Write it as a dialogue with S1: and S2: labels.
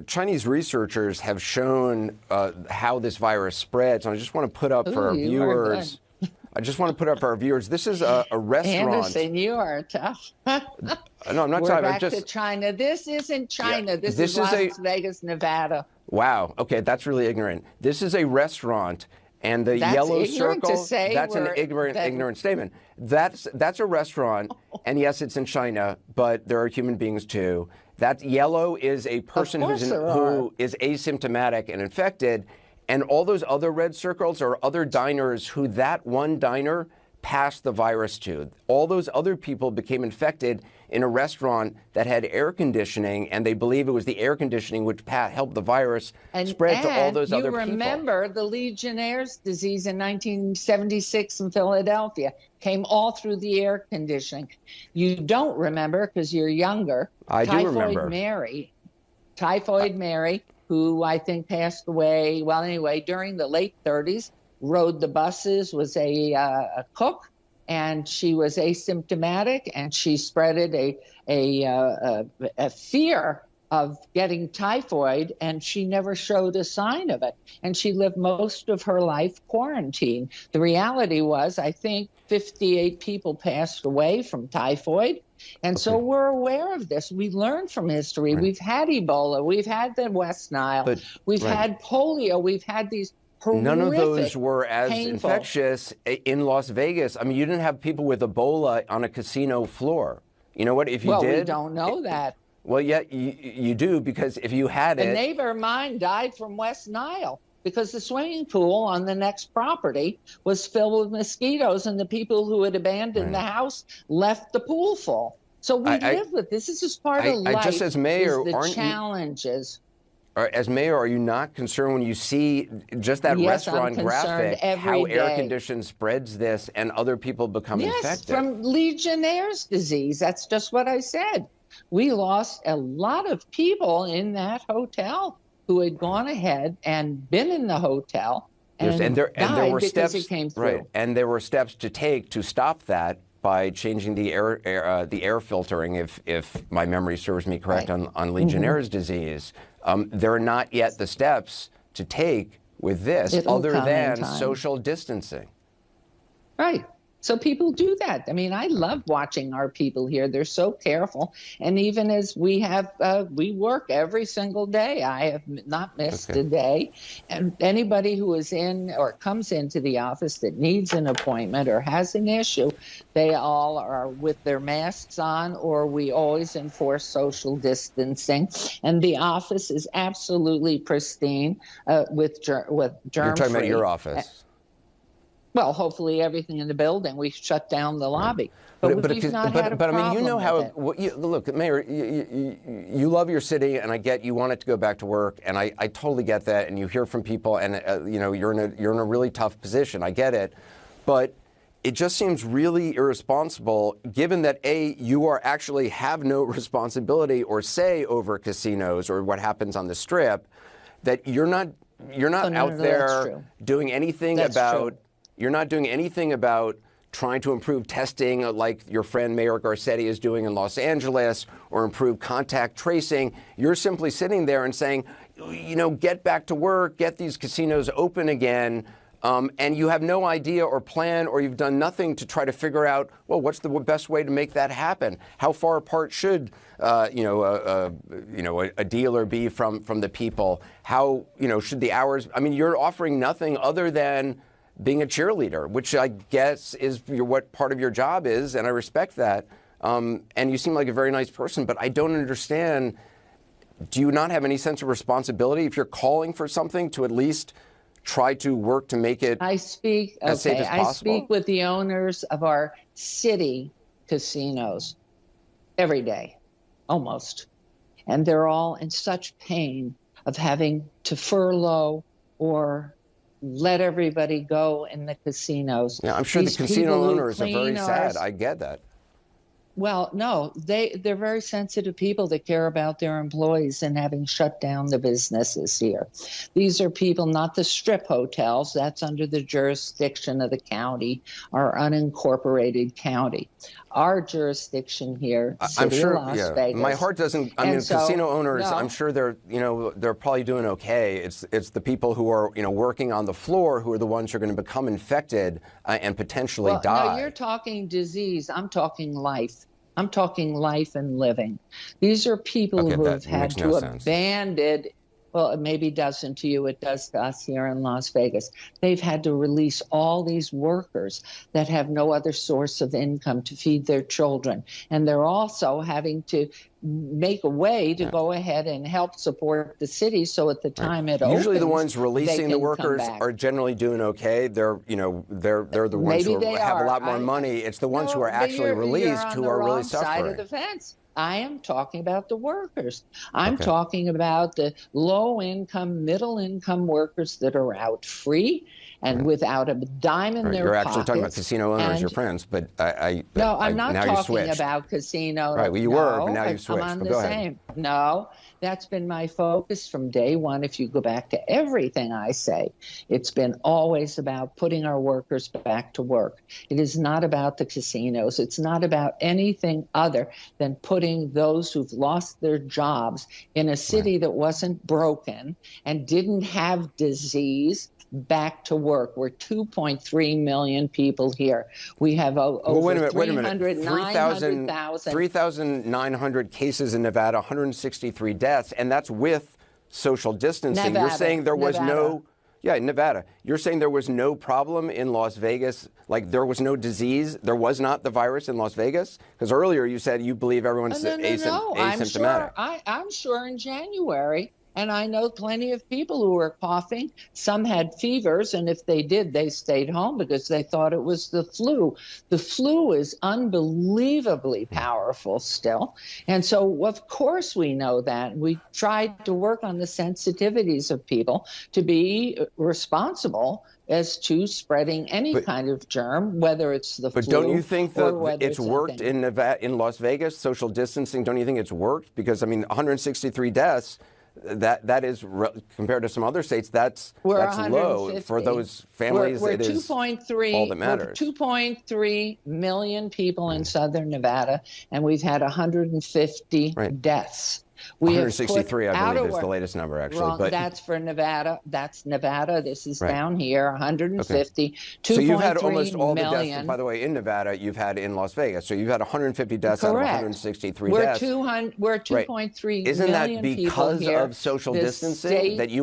S1: Chinese researchers have shown how this virus spreads. And I just want to put up for our viewers. I just want to put up for our viewers. This is a restaurant.
S2: Anderson, you are tough.
S1: No, I'm not
S2: We're
S1: talking.
S2: back to China. This isn't China. This is Las Vegas, Nevada.
S1: Wow. Okay, that's really ignorant. This is a restaurant, and the yellow circle. That's an ignorant statement. That's a restaurant, and yes, it's in China, but there are human beings too. That yellow is a person who is asymptomatic and infected, and all those other red circles are other diners who that one diner passed the virus to. All those other people became infected in a restaurant that had air conditioning, and they believe it was the air conditioning which helped the virus spread to all those other people.
S2: You remember the Legionnaire's disease in 1976 in Philadelphia came all through the air conditioning. You don't remember because you're younger.
S1: I do remember.
S2: Typhoid Mary, who I think passed away, well, anyway, during the late 30s, rode the buses, was a cook, and she was asymptomatic, and she spreaded a fear of getting typhoid, and she never showed a sign of it. And she lived most of her life quarantined. The reality was, I think 58 people passed away from typhoid. And so we're aware of this. We learned from history. Right. We've had Ebola. We've had the West Nile. We've had polio. We've had these horrific,
S1: none of those were as
S2: painful.
S1: Infectious in Las Vegas. I mean, you didn't have people with Ebola on a casino floor. You know what? If you did.
S2: Well, we don't know that.
S1: Well, yeah, you do, because if you had it.
S2: A neighbor of mine died from West Nile because the swimming pool on the next property was filled with mosquitoes, and the people who had abandoned the house left the pool full. So we live with this. This is part of life.
S1: Just as mayor,
S2: the challenges.
S1: As mayor, are you not concerned when you see just that restaurant graphic, how air conditioning spreads this and other people become infected?
S2: Yes, from Legionnaire's disease. That's just what I said. We lost a lot of people in that hotel who had gone ahead and been in the hotel and there were steps, it came through.
S1: Right, and there were steps to take to stop that by changing the air filtering, if my memory serves me correct, on Legionnaire's disease. There are not yet the steps to take with this other than social distancing.
S2: Right. So people do that. I mean, I love watching our people here. They're so careful. And even as we work every single day. I have not missed a day. And anybody who is in or comes into the office that needs an appointment or has an issue, they all are with their masks on, or we always enforce social distancing. And the office is absolutely pristine with germ-free.
S1: You're talking about your office.
S2: Well, hopefully everything in the building. We shut down the lobby. But we've not had a problem.
S1: I mean, you know how look, Mayor, you love your city, and I get you want it to go back to work, and I totally get that. And you hear from people, and you're in a really tough position. I get it, but it just seems really irresponsible, given that you actually have no responsibility or say over casinos or what happens on the Strip, that you're not out there doing anything about. You're not doing anything about trying to improve testing like your friend Mayor Garcetti is doing in Los Angeles, or improve contact tracing. You're simply sitting there and saying, get back to work, get these casinos open again. And you have no idea or plan, or you've done nothing to try to figure out, well, what's the best way to make that happen? How far apart should, a dealer be from the people? How, should the hours? I mean, you're offering nothing other than being a cheerleader, which I guess is what part of your job is, and I respect that. And you seem like a very nice person, but I don't understand. Do you not have any sense of responsibility if you're calling for something to at least try to work to make it as safe as possible?
S2: I speak with the owners of our city casinos every day, almost. And they're all in such pain of having to furlough or let everybody go in the casinos.
S1: Yeah, I'm sure the casino owners are very sad. I get that.
S2: Well, no, they're very sensitive people that care about their employees and having shut down the businesses here. These are people, not the strip hotels. That's under the jurisdiction of the county, our unincorporated county. Our jurisdiction here,
S1: I'm
S2: City of
S1: sure,
S2: Las
S1: yeah.
S2: Vegas.
S1: My heart doesn't. I
S2: And
S1: mean,
S2: so,
S1: casino owners. I'm
S2: no,
S1: sure they're probably doing okay. It's the people who are working on the floor who are the ones who are going to become infected and potentially
S2: well, no,
S1: die.
S2: you're talking disease. I'm talking life. I'm talking life and living. These are people
S1: Okay,
S2: who have
S1: that
S2: had
S1: makes no
S2: to
S1: sense.
S2: abandon. Well, it maybe doesn't to you. It does to us here in Las Vegas. They've had to release all these workers that have no other source of income to feed their children. And they're also having to make a way to go ahead and help support the city so at the time it
S1: Usually
S2: opens,
S1: the ones releasing the
S2: they can come
S1: workers
S2: back.
S1: are generally doing okay. They're the ones
S2: Maybe
S1: who
S2: they
S1: have a
S2: are.
S1: lot more money. It's the ones who are
S2: No, but
S1: actually
S2: you're
S1: released
S2: on
S1: who
S2: the
S1: are really
S2: wrong side of
S1: suffering.
S2: the fence. I am talking about the workers. I'm
S1: Okay.
S2: talking about the low income, middle income workers that are out free and without a dime in their
S1: You're actually talking about
S2: pockets.
S1: casino owners,
S2: And
S1: your friends, but
S2: no, I'm not
S1: now you
S2: talking
S1: switched.
S2: about casino.
S1: Right, well, you were, but
S2: No,
S1: now you've
S2: I'm
S1: switched.
S2: on
S1: But
S2: the
S1: go ahead.
S2: same. No, that's been my focus from day one. If you go back to everything I say, it's been always about putting our workers back to work. It is not about the casinos. It's not about anything other than putting those who've lost their jobs in a city that wasn't broken and didn't have disease back to work. We're 2.3 million people here. We have over
S1: Wait a minute.
S2: 900,000.
S1: 3,900 cases in Nevada, 163 deaths, and that's with social distancing. You're saying there was no. Yeah, in Nevada. You're saying there was no problem in Las Vegas, like there was no disease, there was not the virus in Las Vegas? Because earlier you said you believe everyone's asymptomatic.
S2: I'm sure in January, and I know plenty of people who were coughing. Some had fevers, and if they did, they stayed home because they thought it was the flu. The flu is unbelievably powerful still. And so, of course, we know that. We tried to work on the sensitivities of people to be responsible as to spreading any kind of germ, whether it's the flu.
S1: But don't you think that it's worked
S2: in
S1: Nevada, in Las Vegas, social distancing? Don't you think it's worked? Because, I mean, 163 deaths, that is, compared to some other states, that's low for those families.
S2: We're
S1: it is
S2: 2.3,
S1: all that matters.
S2: 2.3 million people in southern Nevada, and we've had 150 deaths.
S1: 163, I believe, is the latest number, actually.
S2: Wrong.
S1: But
S2: that's for Nevada. That's Nevada. This is down here, 150.
S1: Okay. So you've had
S2: 2.3
S1: almost all the
S2: million.
S1: deaths, by the way, in Nevada, you've had in Las Vegas. So you've had 150 deaths out of 163 deaths.
S2: We're 2.3
S1: Isn't that
S2: million people
S1: because
S2: here.
S1: of social
S2: The
S1: distancing
S2: state
S1: that you